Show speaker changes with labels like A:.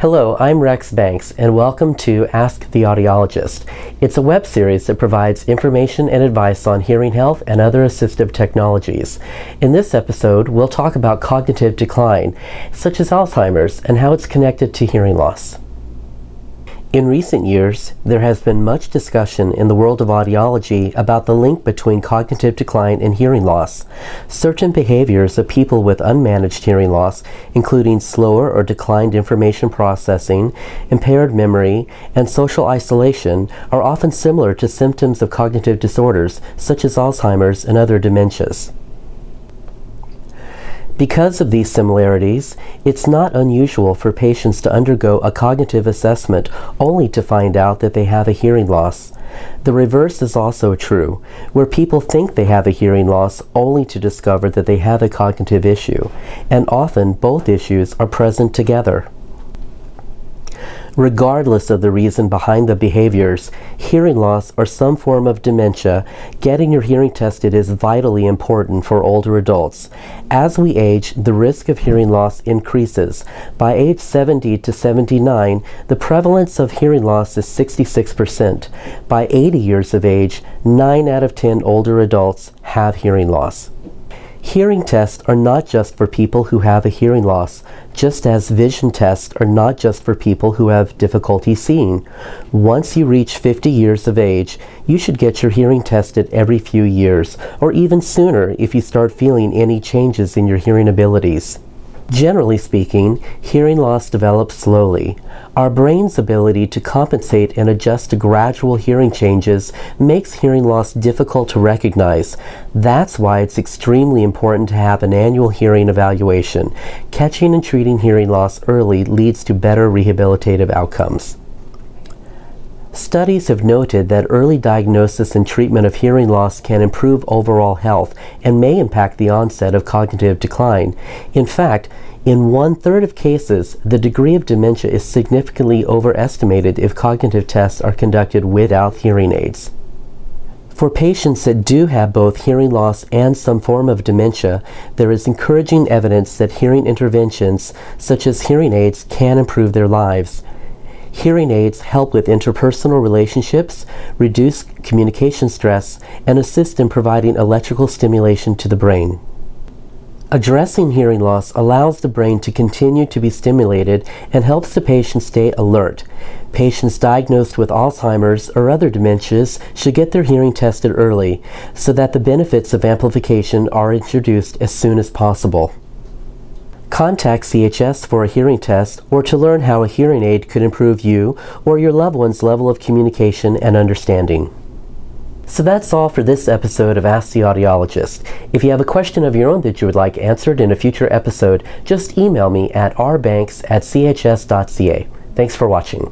A: Hello, I'm Rex Banks, and welcome to Ask the Audiologist. It's a web series that provides information and advice on hearing health and other assistive technologies. In this episode, we'll talk about cognitive decline, such as Alzheimer's, and how it's connected to hearing loss. In recent years, there has been much discussion in the world of audiology about the link between cognitive decline and hearing loss. Certain behaviors of people with unmanaged hearing loss, including slower or declined information processing, impaired memory, and social isolation, are often similar to symptoms of cognitive disorders, such as Alzheimer's and other dementias. Because of these similarities, it's not unusual for patients to undergo a cognitive assessment only to find out that they have a hearing loss. The reverse is also true, where people think they have a hearing loss only to discover that they have a cognitive issue, and often both issues are present together. Regardless of the reason behind the behaviors, hearing loss or some form of dementia, getting your hearing tested is vitally important for older adults. As we age, the risk of hearing loss increases. By age 70 to 79, the prevalence of hearing loss is 66%. By 80 years of age, 9 out of 10 older adults have hearing loss. Hearing tests are not just for people who have a hearing loss, just as vision tests are not just for people who have difficulty seeing. Once you reach 50 years of age, you should get your hearing tested every few years, or even sooner if you start feeling any changes in your hearing abilities. Generally speaking, hearing loss develops slowly. Our brain's ability to compensate and adjust to gradual hearing changes makes hearing loss difficult to recognize. That's why it's extremely important to have an annual hearing evaluation. Catching and treating hearing loss early leads to better rehabilitative outcomes. Studies have noted that early diagnosis and treatment of hearing loss can improve overall health and may impact the onset of cognitive decline. In fact, in 1/3 of cases, the degree of dementia is significantly overestimated if cognitive tests are conducted without hearing aids. For patients that do have both hearing loss and some form of dementia, there is encouraging evidence that hearing interventions, such as hearing aids, can improve their lives. Hearing aids help with interpersonal relationships, reduce communication stress, and assist in providing electrical stimulation to the brain. Addressing hearing loss allows the brain to continue to be stimulated and helps the patient stay alert. Patients diagnosed with Alzheimer's or other dementias should get their hearing tested early so that the benefits of amplification are introduced as soon as possible. Contact CHS for a hearing test or to learn how a hearing aid could improve you or your loved one's level of communication and understanding. So that's all for this episode of Ask the Audiologist. If you have a question of your own that you would like answered in a future episode, just email me at rbanks@chs.ca. Thanks for watching.